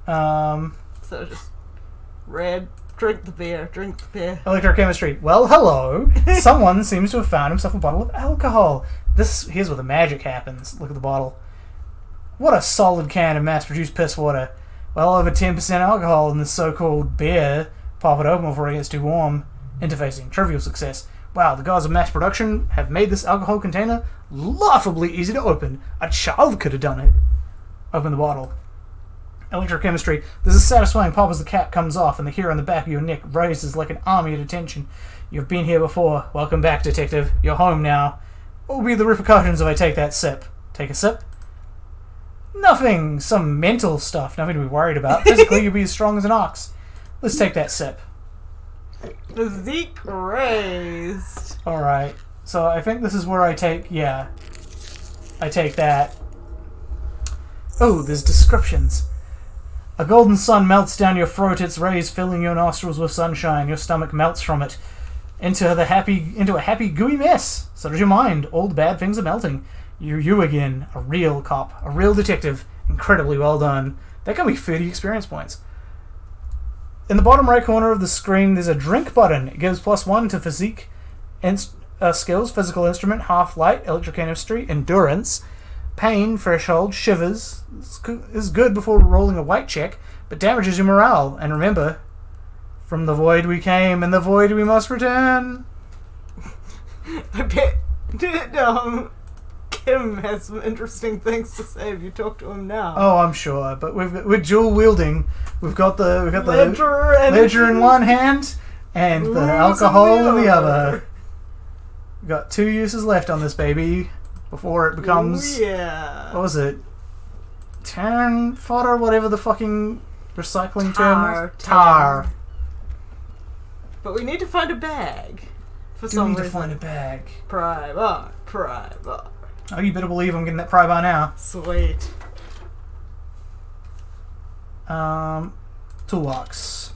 So just red, drink the beer. Electrochemistry. Well, hello. Someone seems to have found himself a bottle of alcohol. Here's where the magic happens. Look at the bottle. What a solid can of mass-produced piss water. Well over 10% alcohol in this so-called beer. Pop it open before it gets too warm. Interfacing. Trivial success. Wow, the gods of mass production have made this alcohol container laughably easy to open. A child could have done it. Open the bottle. Electrochemistry. There's a satisfying pop as the cap comes off and the hair on the back of your neck raises like an army at attention. You've been here before. Welcome back, detective. You're home now. What will be the repercussions if I take that sip? Take a sip? Nothing. Some mental stuff. Nothing to be worried about. Physically, you'll be as strong as an ox. Let's take that sip. Physique raised. Alright. So I think this is where I take... Yeah. I take that. Oh, there's descriptions. A golden sun melts down your throat, its rays filling your nostrils with sunshine. Your stomach melts from it into a happy gooey mess. So does your mind. All the bad things are melting. You're you again. A real cop. A real detective. Incredibly well done. That got me 30 experience points. In the bottom right corner of the screen, there's a drink button. It gives +1 to physique skills, physical instrument, half-light, electrochemistry, endurance, pain, threshold, shivers. Is good before rolling a white check, but damages your morale. And remember, from the void we came, and the void we must return. I bet Kim has some interesting things to say if you talk to him now. Oh, I'm sure, but we're dual wielding. We've got the ledger in one hand and the alcohol in the other. We've got 2 uses left on this baby before it becomes what was it? Turn fodder, whatever the fucking recycling term was. Tar. But we need to find a bag. We need to find a bag. Pry-bar. Oh, you better believe I'm getting that pry bar now. Sweet. Toolbox.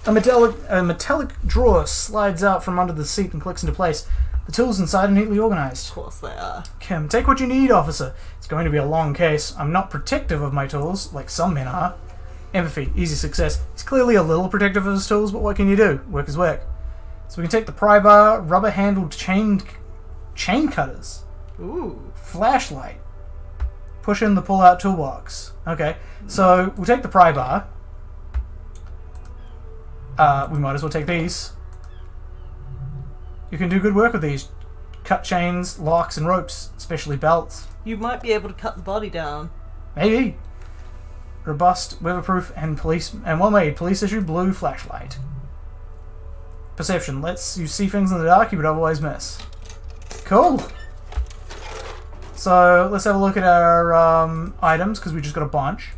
A metallic drawer slides out from under the seat and clicks into place. The tools inside are neatly organized. Of course they are. Kim, take what you need, officer. It's going to be a long case. I'm not protective of my tools, like some men are. Empathy. Easy success. He's clearly a little protective of his tools, but what can you do? Work is work. So we can take the pry bar, rubber-handled chain cutters. Ooh. Flashlight. Push in the pull-out toolbox. Okay, so we'll take the pry bar. We might as well take these. You can do good work with these. Cut chains, locks, and ropes, especially belts. You might be able to cut the body down. Maybe. Robust, weatherproof, and well-made. Police-issued blue flashlight. Perception lets you see things in the dark you would otherwise miss. Cool. So let's have a look at our items, because we just got a bunch.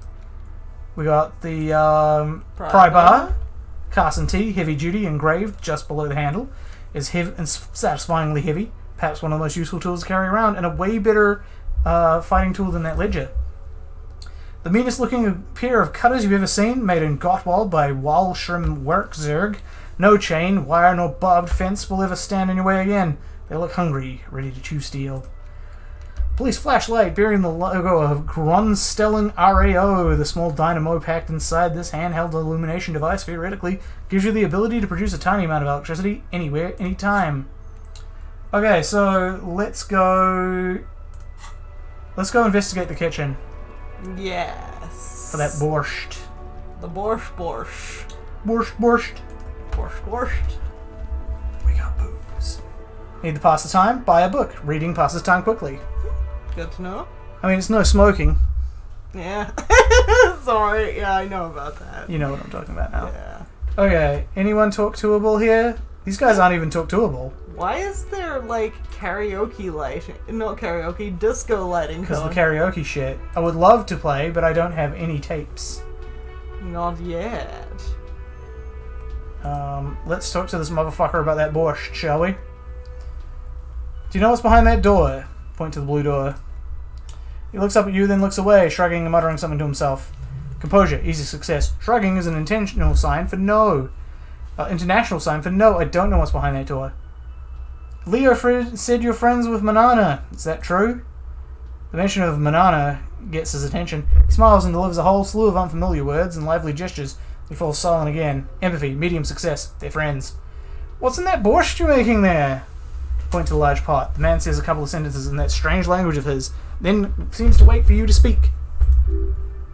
We got the pry bar, Carson T, heavy duty, engraved just below the handle, is heavy and satisfyingly heavy. Perhaps one of the most useful tools to carry around, and a way better fighting tool than that ledger. The meanest looking pair of cutters you've ever seen, made in Gottwald by Walschrim Werkzeuge. No chain, wire, nor barbed fence will ever stand in your way again. They look hungry, ready to chew steel. Police flashlight bearing the logo of Grunstellung RAO. The small dynamo packed inside this handheld illumination device theoretically gives you the ability to produce a tiny amount of electricity anywhere, anytime. Okay, so let's go investigate the kitchen. Yes. For that borscht. The borscht. Borscht. We got booze. Need to pass the time? Buy a book. Reading passes time quickly. Good to know. I mean, it's no smoking. Yeah. Sorry. Yeah, I know about that. You know what I'm talking about now. Yeah. Okay, anyone talk toable here? These guys aren't even talk toable. Why is there, like, karaoke lighting? Not karaoke, disco lighting. Because the karaoke shit. I would love to play, but I don't have any tapes. Not yet. Let's talk to this motherfucker about that borscht, shall we? Do you know what's behind that door? Point to the blue door. He looks up at you, then looks away, shrugging and muttering something to himself. Composure, easy success. Shrugging is an intentional sign for no. International sign for no. I don't know what's behind that door. Leo said you're friends with Manana. Is that true? The mention of Manana gets his attention. He smiles and delivers a whole slew of unfamiliar words and lively gestures. He falls silent again. Empathy, medium success. They're friends. What's in that borscht you're making there? Point to the large pot. The man says a couple of sentences in that strange language of his, then seems to wait for you to speak.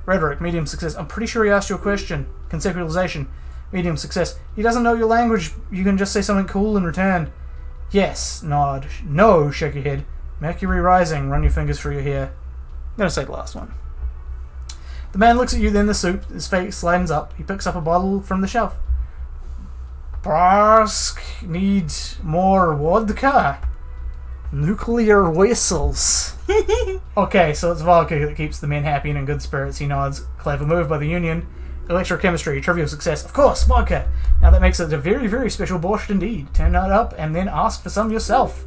Rhetoric, medium success. I'm pretty sure he asked you a question. Conceptualization, medium success. He doesn't know your language. You can just say something cool in return. Yes, nod. No, shake your head. Mercury rising, run your fingers through your hair. I'm going to say the last one. The man looks at you, then the soup. His face lightens up. He picks up a bottle from the shelf. Brask needs more vodka. Nuclear whistles. Okay, so it's vodka that keeps the men happy and in good spirits. He nods. Clever move by the Union. Electrochemistry, trivial success. Of course, vodka. Now that makes it a very, very special borscht indeed. Turn that up and then ask for some yourself.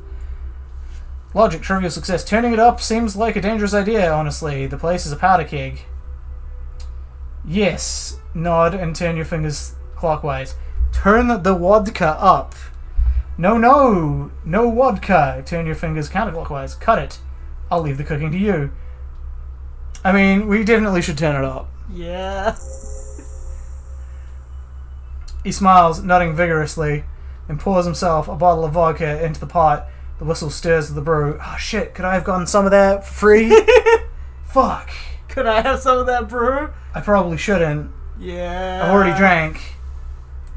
Logic, trivial success. Turning it up seems like a dangerous idea, honestly. The place is a powder keg. Yes. Nod and turn your fingers clockwise. Turn the vodka up. No, no. No vodka. Turn your fingers counterclockwise. Cut it. I'll leave the cooking to you. I mean, we definitely should turn it up. Yeah. He smiles, nodding vigorously, and pours himself a bottle of vodka into the pot. The whistle stirs to the brew. Oh shit, could I have gotten some of that for free? Fuck. Could I have some of that brew? I probably shouldn't. Yeah. I've already drank.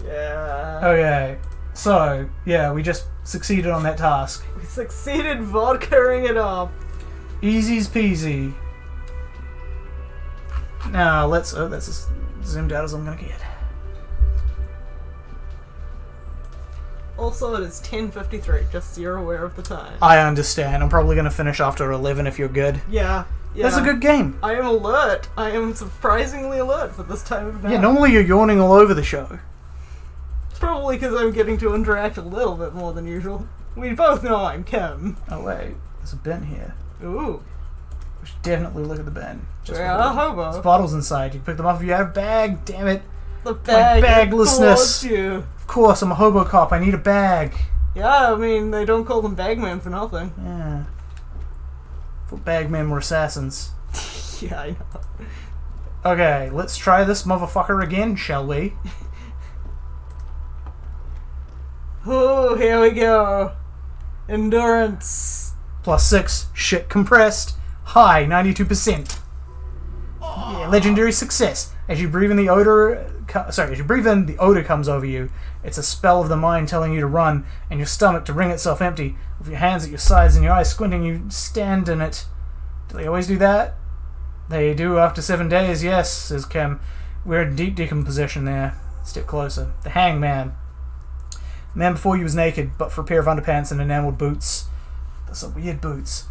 Yeah. Okay. So, yeah, we just succeeded on that task. We succeeded vodkaing it up. Easy's peasy. Now, let's... Oh, that's as zoomed out as I'm gonna get. Also, it is 10:53, just so you're aware of the time. I understand. I'm probably gonna finish after 11 if you're good. Yeah. That's a good game. I am alert. I am surprisingly alert for this time of night. Yeah, normally you're yawning all over the show. It's probably because I'm getting to interact a little bit more than usual. We both know I'm Kim. Oh wait, there's a bin here. Ooh. We should definitely look at the bin. We're a hobo. There's bottles inside. You can pick them up if you have a bag. Damn it. The bag. My baglessness. You. Of course, I'm a hobo cop. I need a bag. Yeah, I mean, they don't call them bagmen for nothing. Yeah. Thought bagmen were assassins. Yeah, I know. Okay, let's try this motherfucker again, shall we? Oh, here we go. Endurance. +6. Shit compressed. High, 92%. Yeah, legendary success. As you breathe in, the odor. The odor comes over you. It's a spell of the mind telling you to run, and your stomach to wring itself empty. With your hands at your sides and your eyes squinting, you stand in it. Do they always do that? They do after 7 days, yes, says Kim. We're in deep decomposition there. Step closer. The hangman. The man before you was naked, but for a pair of underpants and enameled boots. Those are weird boots.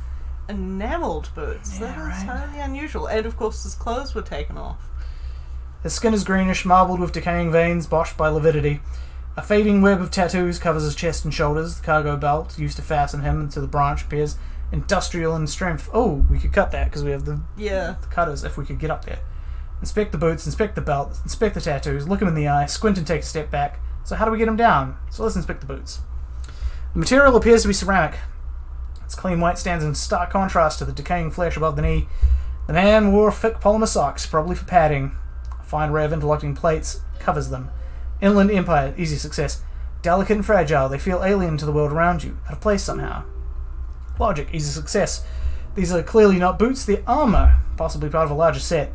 Enameled boots. Yeah, That is right. highly unusual. And of course, his clothes were taken off. His skin is greenish, marbled with decaying veins, botched by lividity. A fading web of tattoos covers his chest and shoulders. The cargo belt used to fasten him into the branch appears industrial in strength. Oh, we could cut that because we have the cutters if we could get up there. Inspect the boots, inspect the belt, inspect the tattoos, look him in the eye, squint and take a step back. So how do we get him down? So let's inspect the boots. The material appears to be ceramic. Its clean white stands in stark contrast to the decaying flesh above the knee. The man wore thick polymer socks, probably for padding. A fine array of interlocking plates covers them. Inland Empire, easy success. Delicate and fragile, they feel alien to the world around you, out of place somehow. Logic, easy success. These are clearly not boots, they're armor, possibly part of a larger set.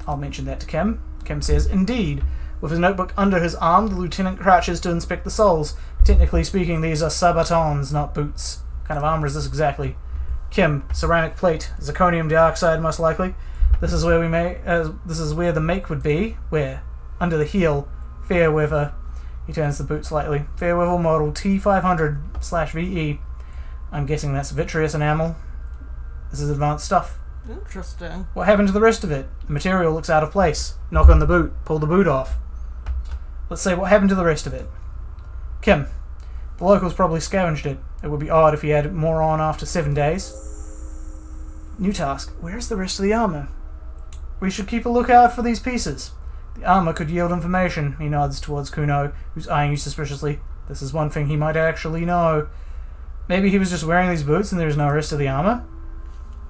I'll mention that to Kim. Kim says, indeed. With his notebook under his arm, the lieutenant crouches to inspect the soles. Technically speaking, these are sabatons, not boots. What kind of armor is this exactly? Kim, ceramic plate, zirconium dioxide most likely. This is where the make would be. Where? Under the heel. Fairweather. He turns the boot slightly. Fairweather model T500/VE. I'm guessing that's vitreous enamel. This is advanced stuff. Interesting. What happened to the rest of it? The material looks out of place. Knock on the boot. Pull the boot off. Let's say what happened to the rest of it. Kim. The locals probably scavenged it. It would be odd if he had more on after 7 days. New task. Where's the rest of the armor? We should keep a lookout for these pieces. The armor could yield information. He nods towards Kuno, who's eyeing you suspiciously. This is one thing he might actually know. Maybe he was just wearing these boots and there's no rest of the armor?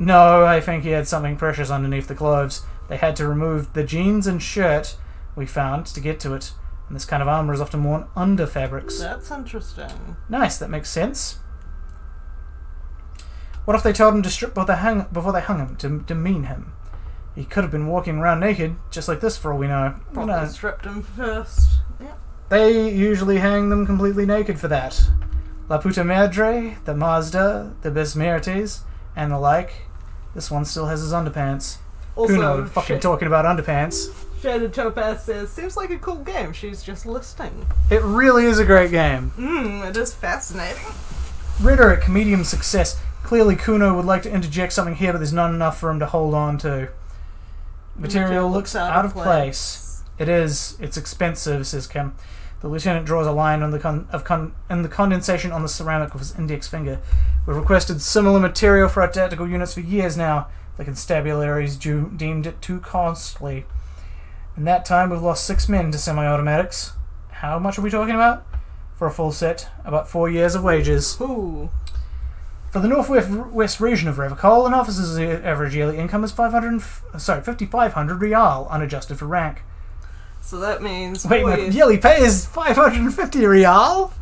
No, I think he had something precious underneath the clothes. They had to remove the jeans and shirt we found to get to it. And this kind of armor is often worn under fabrics. That's interesting. Nice, that makes sense. What if they told him to strip before they hung him, to demean him? He could have been walking around naked, just like this for all we know. Probably stripped him first. Yeah. They usually hang them completely naked for that. La Puta Madre, the Mazda, the Besmerites, and the like. This one still has his underpants. Also, Kuno fucking talking about underpants. Shaded Topaz says, seems like a cool game she's just listing. It really is a great game. It is fascinating. Rhetoric, medium success. Clearly Kuno would like to interject something here, but there's not enough for him to hold on to. Material looks out of place. It is. It's expensive, says Kim. The lieutenant draws a line on the condensation on the ceramic with his index finger. We've requested similar material for our tactical units for years now. The constabularies deemed it too costly. In that time, we've lost 6 men to semi-automatics. How much are we talking about? For a full set, about 4 years of wages. Ooh. For the northwest region of Revacol, an officer's average yearly income is 5,500 real, unadjusted for rank. So that means... Wait, my yearly pay is 550 real?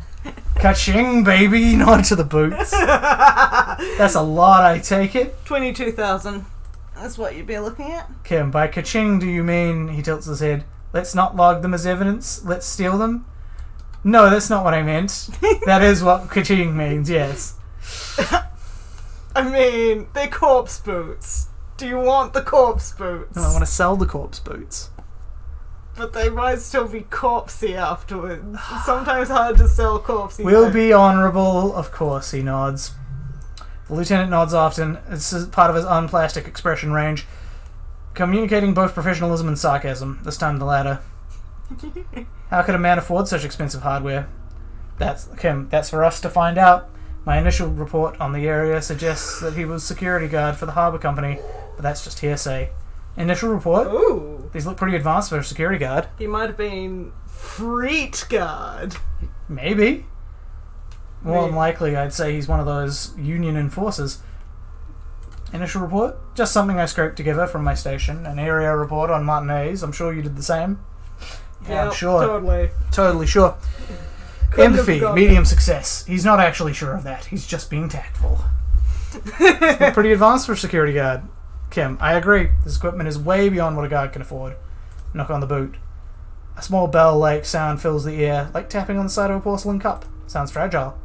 Ka-ching, baby, nod to the boots. That's a lot, I take it. 22,000. That's what you'd be looking at. Kim, by ka-ching do you mean, he tilts his head, let's not log them as evidence, let's steal them? No, that's not what I meant. That is what ka-ching means, yes. I mean, they're corpse boots. Do you want the corpse boots? No, I want to sell the corpse boots. But they might still be corpsey afterwards. It's sometimes hard to sell corpsey. We'll be honourable, of course, he nods. The lieutenant nods often. This is part of his unplastic expression range, communicating both professionalism and sarcasm, this time the latter. How could a man afford such expensive hardware? That's for us to find out. My initial report on the area suggests that he was security guard for the harbour company, but that's just hearsay. Initial report? Ooh. These look pretty advanced for a security guard. He might have been Freet guard. Maybe. More than likely, I'd say he's one of those union enforcers. Initial report? Just something I scraped together from my station. An area report on Martinez. I'm sure you did the same. Yeah, I'm sure. Totally sure. Empathy, medium success. He's not actually sure of that. He's just being tactful. It's pretty advanced for a security guard. Kim, I agree. This equipment is way beyond what a guard can afford. Knock on the boot. A small bell-like sound fills the ear, like tapping on the side of a porcelain cup. Sounds fragile.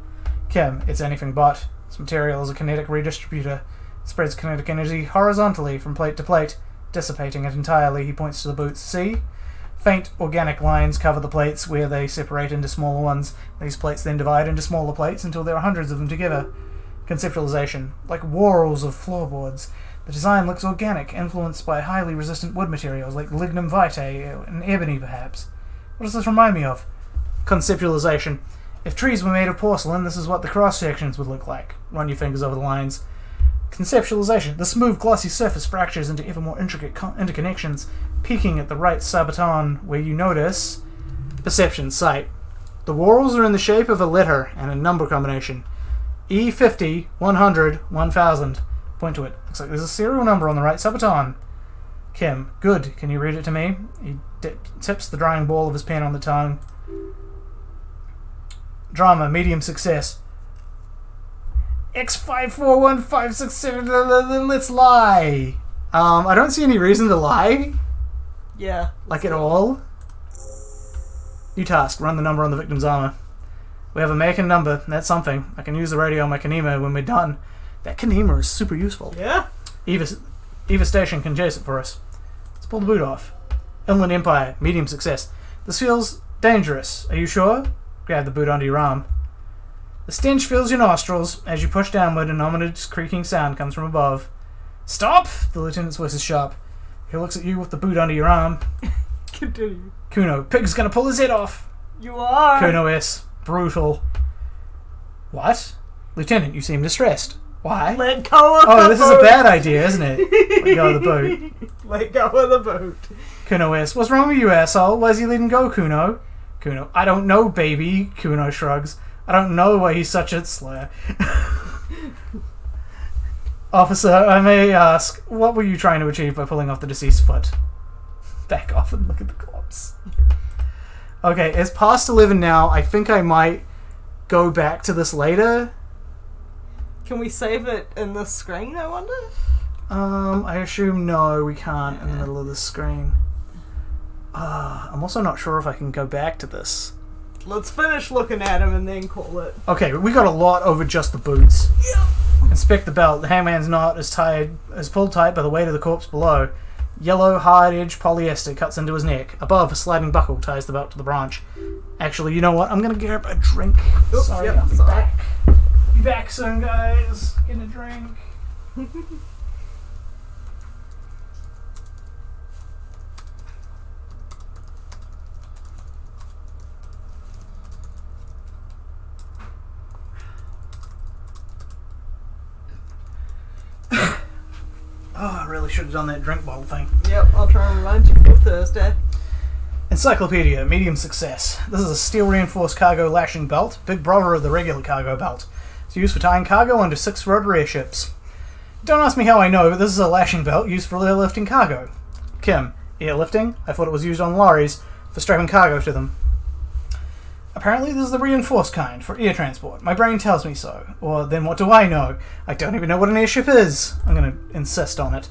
Kim, it's anything but. This material is a kinetic redistributor. It spreads kinetic energy horizontally from plate to plate, dissipating it entirely. He points to the boots. See? Faint organic lines cover the plates where they separate into smaller ones. These plates then divide into smaller plates until there are hundreds of them together. Conceptualization. Like whorls of floorboards. The design looks organic, influenced by highly resistant wood materials like lignum vitae and ebony, perhaps. What does this remind me of? Conceptualization. If trees were made of porcelain, this is what the cross-sections would look like. Run your fingers over the lines. Conceptualization. The smooth, glossy surface fractures into ever more intricate interconnections, peaking at the right subbaton where you notice... Perception, sight. The whorls are in the shape of a letter and a number combination. E50, 100, 1000. Point to it. Looks like there's a serial number on the right subbaton. Kim, good. Can you read it to me? He tips the drying ball of his pen on the tongue. Drama, medium success. X541567. Let's lie. I don't see any reason to lie. Yeah. Like at all. New task. Run the number on the victim's armor. We have a make and number. That's something. I can use the radio on my Kanema when we're done. That Kanema is super useful. Yeah? Eva Station can chase it for us. Let's pull the boot off. Inland Empire. Medium success. This feels dangerous. Are you sure? Grab the boot under your arm. The stench fills your nostrils. As you push downward, an ominous creaking sound comes from above. Stop! The lieutenant's voice is sharp. He looks at you with the boot under your arm. Continue. Kuno, pig's gonna pull his head off. You are. Kuno S. Brutal. What? Lieutenant, you seem distressed. Why? Let go of the boat. Oh, this is a bad idea, isn't it? Let go of the boat. Let go of the boat. Kuno S. What's wrong with you, asshole? Why's he letting go, Kuno? Kuno. I don't know, baby. Kuno shrugs. I don't know why he's such a slur. Officer, I may ask, what were you trying to achieve by pulling off the deceased foot? Back off and look at the corpse. Okay, it's past 11 now. I think I might go back to this later. Can we save it in this screen, I wonder? I assume no, we can't in the middle of the screen. I'm also not sure if I can go back to this. Let's finish looking at him and then call it. Okay, we got a lot over just the boots. Yep. Inspect the belt. The hangman's knot is pulled tight by the weight of the corpse below. Yellow, hard-edged polyester cuts into his neck. Above, a sliding buckle ties the belt to the branch. Actually, you know what? I'm gonna grab a drink. Oops, Sorry, yep, I'll be sorry. back. Be back soon, guys. Get a drink. Oh, I really should have done that drink bottle thing. Yep, I'll try and remind you for Thursday. Encyclopedia, medium success. This is a steel-reinforced cargo lashing belt, big brother of the regular cargo belt. It's used for tying cargo onto 6 rotary airships. Don't ask me how I know, but this is a lashing belt used for airlifting cargo. Kim, airlifting? I thought it was used on lorries for strapping cargo to them. Apparently this is the reinforced kind, for air transport. My brain tells me so. Or then what do I know? I don't even know what an airship is. I'm going to insist on it.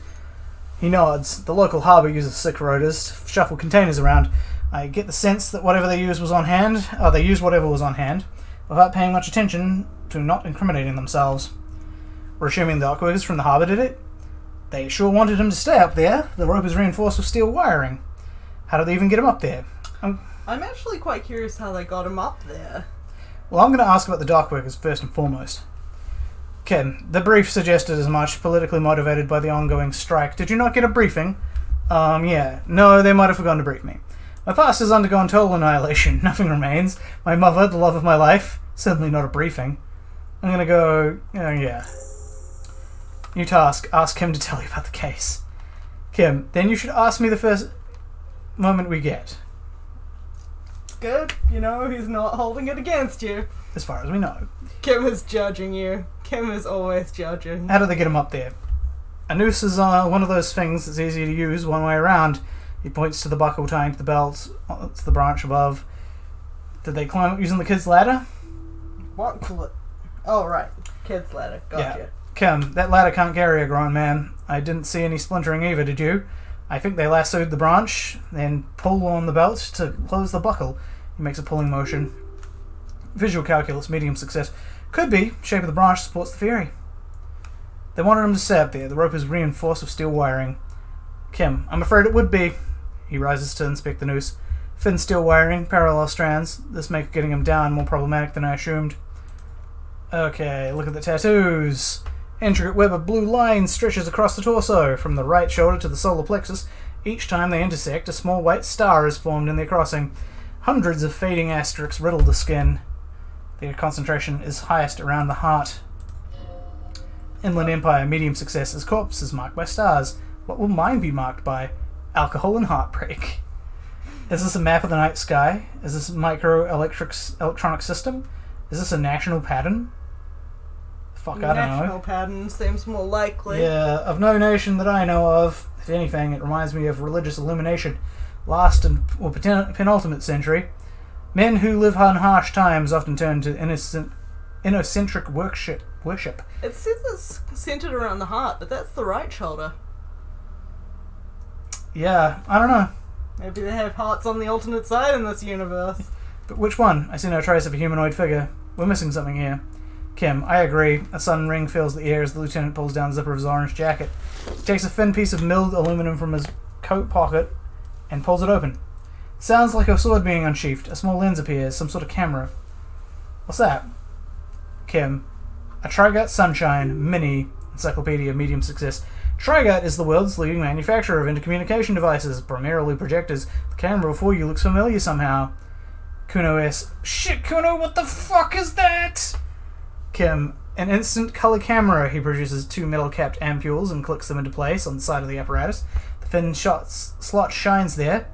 He nods. The local harbour uses 6 rotors to shuffle containers around. I get the sense that whatever they used was on hand, or they used whatever was on hand, without paying much attention to not incriminating themselves. We're assuming the dockworkers from the harbour did it? They sure wanted him to stay up there. The rope is reinforced with steel wiring. How did they even get him up there? I'm actually quite curious how they got him up there. Well, I'm going to ask about the dockworkers first and foremost. Kim, the brief suggested as much, politically motivated by the ongoing strike. Did you not get a briefing? Yeah. No, they might have forgotten to brief me. My past has undergone total annihilation. Nothing remains. My mother, the love of my life. Certainly not a briefing. I'm going to go... yeah. New task. Ask Kim to tell you about the case. Kim, then you should ask me the first moment we get. Good, you know, he's not holding it against you. As far as we know. Kim is judging you. Kim is always judging. How did they get him up there? A noose is one of those things that's easy to use one way around. He points to the buckle tying to the belt, to the branch above. Did they climb up using the kid's ladder? What? Oh, right. Kid's ladder. Gotcha. Yeah. Kim, that ladder can't carry a grown man. I didn't see any splintering either, did you? I think they lassoed the branch, then pull on the belt to close the buckle. He makes a pulling motion. Visual calculus, medium success. Could be. Shape of the branch supports the theory. They wanted him to stay up there. The rope is reinforced with steel wiring. Kim, I'm afraid it would be. He rises to inspect the noose. Thin steel wiring, parallel strands. This makes getting him down more problematic than I assumed. Okay, look at the tattoos. Intricate web of blue lines stretches across the torso, from the right shoulder to the solar plexus. Each time they intersect, a small white star is formed in their crossing. Hundreds of fading asterisks riddle the skin. Their concentration is highest around the heart. Inland Empire, medium success. His corpse is marked by stars. What will mine be marked by? Alcohol and heartbreak. Is this a map of the night sky? Is this a electronic system? Is this a national pattern? Fuck, I don't know. National pattern seems more likely. Yeah, of no nation that I know of. If anything, it reminds me of religious illumination. Last or penultimate century. Men who live on harsh times often turn to innocentric worship. It says it's centered around the heart, but that's the right shoulder. Yeah, I don't know. Maybe they have hearts on the alternate side in this universe. But which one? I see no trace of a humanoid figure. We're missing something here. Kim, I agree. A sudden ring fills the air as the lieutenant pulls down the zipper of his orange jacket. He takes a thin piece of milled aluminum from his coat pocket and pulls it open. Sounds like a sword being unsheathed. A small lens appears, some sort of camera. What's that? Kim, a Trigut Sunshine Mini Encyclopedia, medium success. Trigut is the world's leading manufacturer of intercommunication devices, primarily projectors. The camera before you looks familiar somehow. Kuno S. Shit, Kuno, what the fuck is that? Kim, an instant color camera. He produces 2 metal-capped ampules and clicks them into place on the side of the apparatus. The thin slot shines there.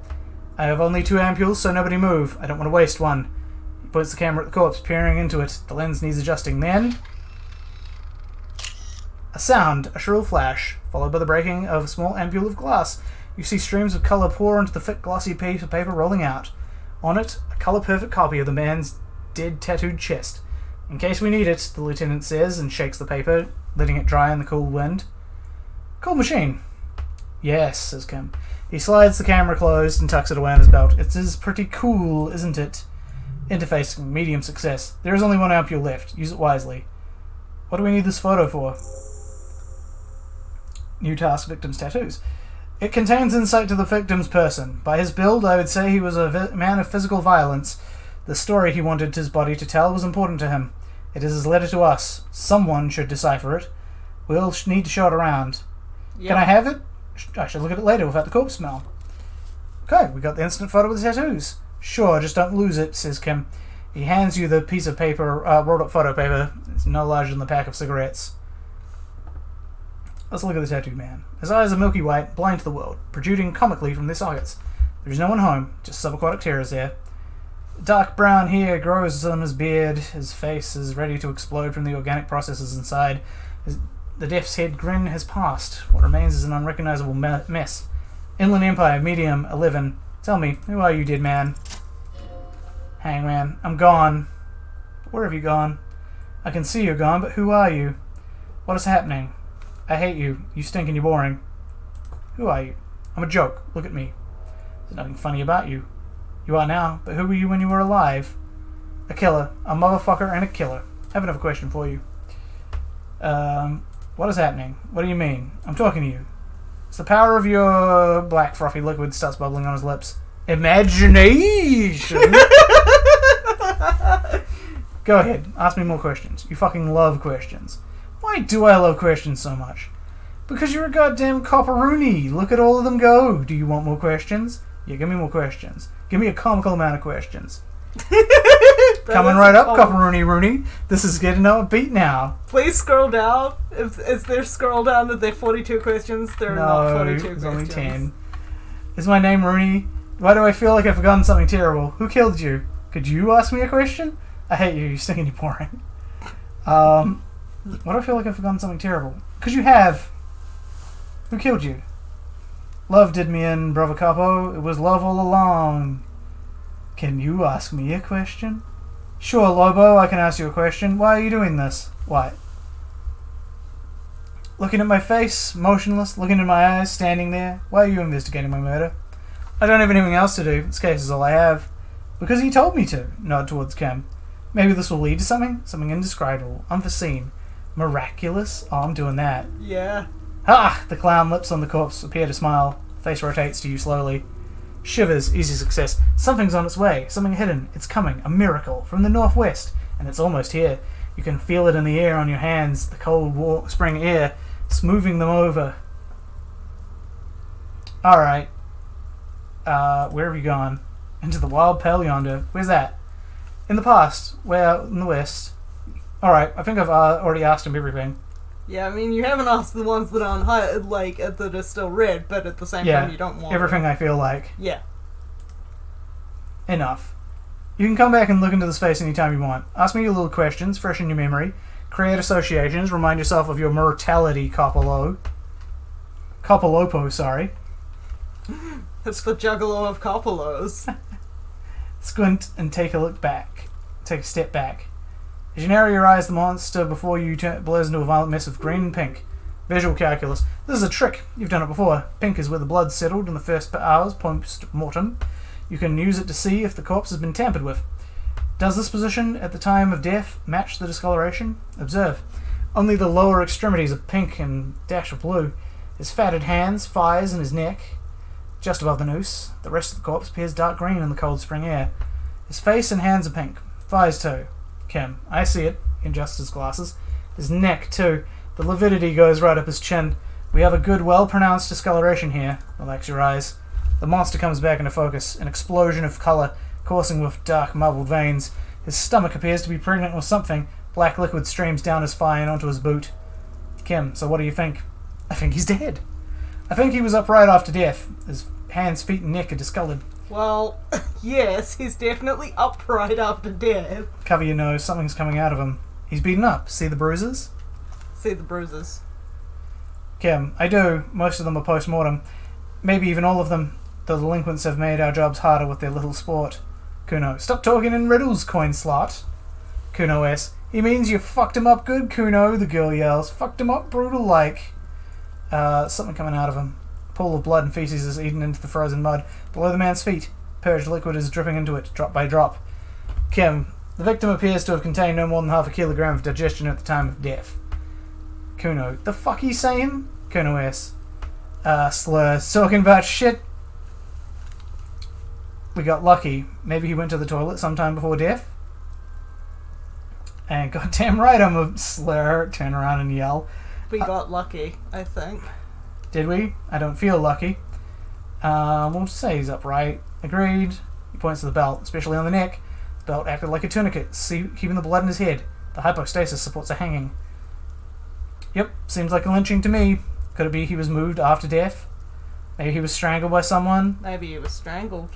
I have only 2 ampules, so nobody move. I don't want to waste one. He points the camera at the corpse, peering into it. The lens needs adjusting. Then... A sound, a shrill flash, followed by the breaking of a small ampule of glass. You see streams of colour pour onto the thick, glossy piece of paper rolling out. On it, a colour-perfect copy of the man's dead, tattooed chest. In case we need it, the lieutenant says, and shakes the paper, letting it dry in the cool wind. Cool machine. Yes, says Kim. He slides the camera closed and tucks it away on his belt. It is pretty cool, isn't it? Interface, medium success. There is only one ampule left. Use it wisely. What do we need this photo for? New task, victim's tattoos. It contains insight to the victim's person. By his build, I would say he was a man of physical violence. The story he wanted his body to tell was important to him. It is his letter to us. Someone should decipher it. We'll need to show it around. Yep. Can I have it? I should look at it later without the corpse smell. Okay, we got the instant photo with the tattoos. Sure, just don't lose it, says Kim. He hands you the piece of paper, rolled up photo paper. It's no larger than the pack of cigarettes. Let's look at the tattooed man. His eyes are milky white, blind to the world, protruding comically from their sockets. There is no one home, just subaquatic terrors there. Dark brown hair grows on his beard. His face is ready to explode from the organic processes inside. The death's head grin has passed. What remains is an unrecognizable mess. Inland Empire, medium, 11. Tell me, who are you, dead man? Hangman, I'm gone. Where have you gone? I can see you're gone, but who are you? What is happening? I hate you. You stink and you're boring. Who are you? I'm a joke. Look at me. There's nothing funny about you. You are now, but who were you when you were alive? A killer. A motherfucker and a killer. I have another question for you. What is happening? What do you mean? I'm talking to you. It's the power of your black frothy liquid starts bubbling on his lips. Imagination! Go ahead. Ask me more questions. You fucking love questions. Why do I love questions so much? Because you're a goddamn copperoony. Look at all of them go. Do you want more questions? Yeah, give me more questions. Give me a comical amount of questions. Coming right up, copperoony Rooney. This is getting up a beat now. Please scroll down. If there's scroll down to their 42 questions, there are not 42 questions. Only 10. Is my name Rooney? Why do I feel like I've forgotten something terrible? Who killed you? Could you ask me a question? I hate you. You stink and you're boring. Why do I feel like I've forgotten something terrible? Because you have. Who killed you? Love did me in, brother Capo. It was love all along. Can you ask me a question? Sure, Lobo, I can ask you a question. Why are you doing this? Why? Looking at my face, motionless, looking in my eyes, standing there. Why are you investigating my murder? I don't have anything else to do. This case is all I have. Because he told me to. Nod towards Kim. Maybe this will lead to something? Something indescribable, unforeseen, miraculous? Oh, I'm doing that. Yeah. Ah! The clown lips on the corpse appear to smile. Face rotates to you slowly. Shivers, easy success. Something's on its way. Something hidden. It's coming. A miracle. From the northwest. And it's almost here. You can feel it in the air on your hands. The cold warm spring air smoothing them over. Alright. Where have you gone? Into the wild pale yonder. Where's that? In the past. Where? In the west. Alright, I think I've already asked him everything. Yeah, I mean, you haven't asked the ones that aren't that are still red, but at the same time you don't want everything I feel like. Yeah. Enough. You can come back and look into this face anytime you want. Ask me your little questions, freshen your memory, create associations, remind yourself of your mortality, Copolopo, sorry. It's the juggalo of Coppolos. Squint and take a look back. Take a step back. As you narrow your eyes, the monster before you blurs into a violent mess of green and pink. Visual calculus. This is a trick. You've done it before. Pink is where the blood settled in the first hours post-mortem. You can use it to see if the corpse has been tampered with. Does this position at the time of death match the discoloration? Observe. Only the lower extremities are pink and dash of blue. His fatted hands, thighs, and his neck, just above the noose. The rest of the corpse appears dark green in the cold spring air. His face and hands are pink. Thighs too. Kim. I see it. He adjusts his glasses. His neck, too. The lividity goes right up his chin. We have a good, well-pronounced discoloration here. Relax your eyes. The monster comes back into focus. An explosion of colour, coursing with dark, marbled veins. His stomach appears to be pregnant with something. Black liquid streams down his thigh and onto his boot. Kim, so what do you think? I think he's dead. I think he was upright after death. His hands, feet, and neck are discoloured. Well, yes, he's definitely upright after death. Cover your nose, something's coming out of him. He's beaten up. See the bruises? See the bruises. Kim, I do. Most of them are post-mortem. Maybe even all of them. The delinquents have made our jobs harder with their little sport. Kuno, stop talking in riddles, coin slot. Kuno S, he means you fucked him up good, Kuno, the girl yells. Fucked him up brutal like. Something coming out of him. A pool of blood and feces is eaten into the frozen mud. Below the man's feet, purged liquid is dripping into it, drop by drop. Kim, the victim appears to have contained no more than half a kilogram of digestion at the time of death. Kuno, the fuck he saying? Kuno S. Slurs, talking about shit. We got lucky. Maybe he went to the toilet sometime before death. And goddamn right I'm a slur. Turn around and yell. We got lucky, I think. Did we? I don't feel lucky. We'll just say he's upright. Agreed. He points to the belt, especially on the neck. The belt acted like a tourniquet, keeping the blood in his head. The hypostasis supports a hanging. Yep, seems like a lynching to me. Could it be he was moved after death? Maybe he was strangled by someone? Maybe he was strangled.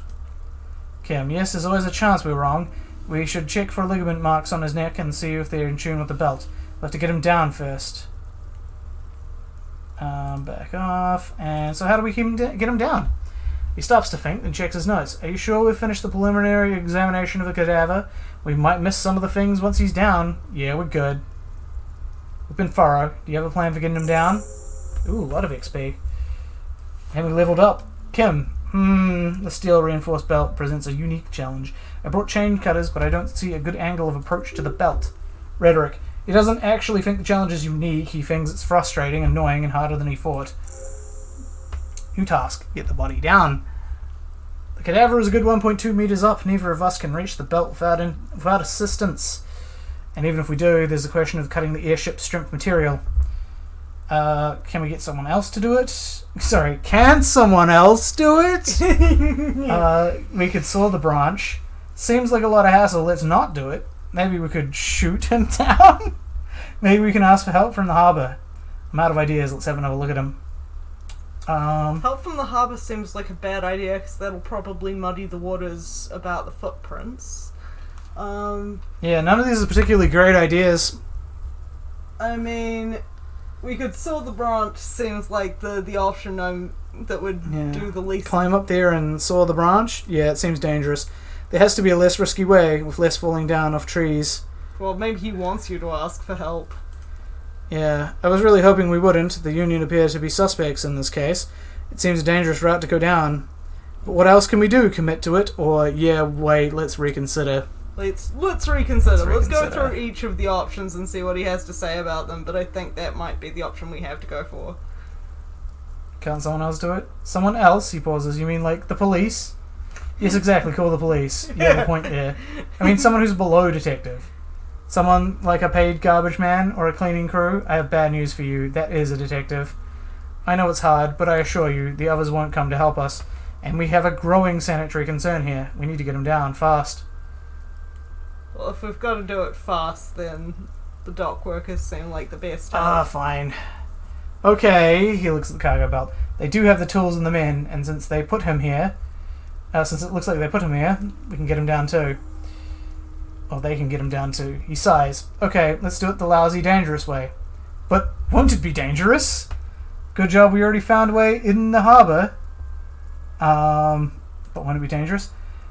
Kim, yes, there's always a chance we're wrong. We should check for ligament marks on his neck and see if they're in tune with the belt. We'll have to get him down first. Back off. And so how do we get him down? He stops to think and checks his notes. Are you sure we've finished the preliminary examination of the cadaver? We might miss some of the things once he's down. Yeah, we're good. We've been thorough. Do you have a plan for getting him down? Ooh, a lot of XP. And we leveled up. Kim, the steel reinforced belt presents a unique challenge. I brought chain cutters, but I don't see a good angle of approach to the belt. Rhetoric. He doesn't actually think the challenge is unique. He thinks it's frustrating, annoying, and harder than he thought. New task. Get the body down. The cadaver is a good 1.2 meters up. Neither of us can reach the belt without assistance. And even if we do, there's the question of cutting the airship's strength material. Can we get someone else to do it? Sorry, can someone else do it? We could saw the branch. Seems like a lot of hassle. Let's not do it. Maybe we could shoot him down? Maybe we can ask for help from the harbour. I'm out of ideas. Let's have another look at him. Help from the harbour seems like a bad idea because that'll probably muddy the waters about the footprints. Yeah, none of these are particularly great ideas. I mean, we could saw the branch seems like the option that would do the least. Climb up there and saw the branch? Yeah, it seems dangerous. There has to be a less risky way, with less falling down off trees. Well, maybe he wants you to ask for help. Yeah, I was really hoping we wouldn't. The Union appears to be suspects in this case. It seems a dangerous route to go down. But what else can we do? Commit to it? Or, yeah, wait, let's reconsider. Let's reconsider. Let's go through each of the options and see what he has to say about them, but I think that might be the option we have to go for. Can't someone else do it? Someone else? He pauses. You mean like the police? Yes, exactly. Call the police. You have a point there. I mean someone who's below detective. Someone like a paid garbage man or a cleaning crew. I have bad news for you. That is a detective. I know it's hard, but I assure you, the others won't come to help us. And we have a growing sanitary concern here. We need to get him down fast. Well, if we've got to do it fast, then the dock workers seem like the best help. Fine. Okay, he looks at the cargo belt. They do have the tools and the men, and since they put him here, since it looks like they put him here, we can get him down too. Or they can get him down too. He sighs. Okay, let's do it the lousy, dangerous way. But won't it be dangerous? Good job we already found a way in the harbour. But won't it be dangerous?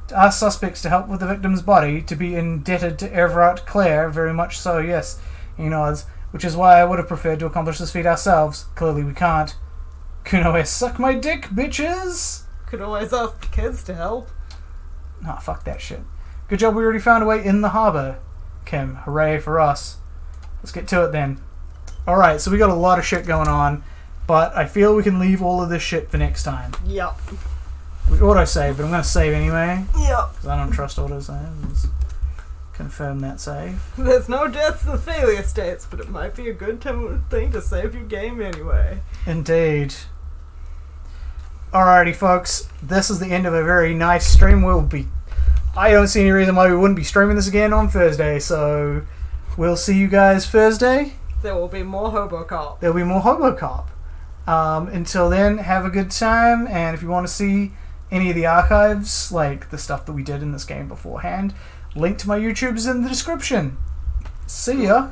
To ask suspects to help with the victim's body, to be indebted to Everett Clare, very much so, yes, he nods, which is why I would have preferred to accomplish this feat ourselves. Clearly we can't. Can always suck my dick, bitches! Could always ask the kids to help. Nah, fuck that shit. Good job we already found a way in the harbour. Kim, hooray for us. Let's get to it then. Alright, so we got a lot of shit going on, but I feel we can leave all of this shit for next time. Yep. We auto-save, but I'm going to save anyway. Yep. Because I don't trust auto-save. Let's confirm that save. There's no deaths and failure states, but it might be a good thing to save your game anyway. Indeed. Alrighty, folks. This is the end of a very nice stream. I don't see any reason why we wouldn't be streaming this again on Thursday, so we'll see you guys Thursday. There will be more Hobocop. There'll be more Hobocop. Until then, have a good time, and if you want to see any of the archives, like the stuff that we did in this game beforehand, link to my YouTube is in the description. See ya!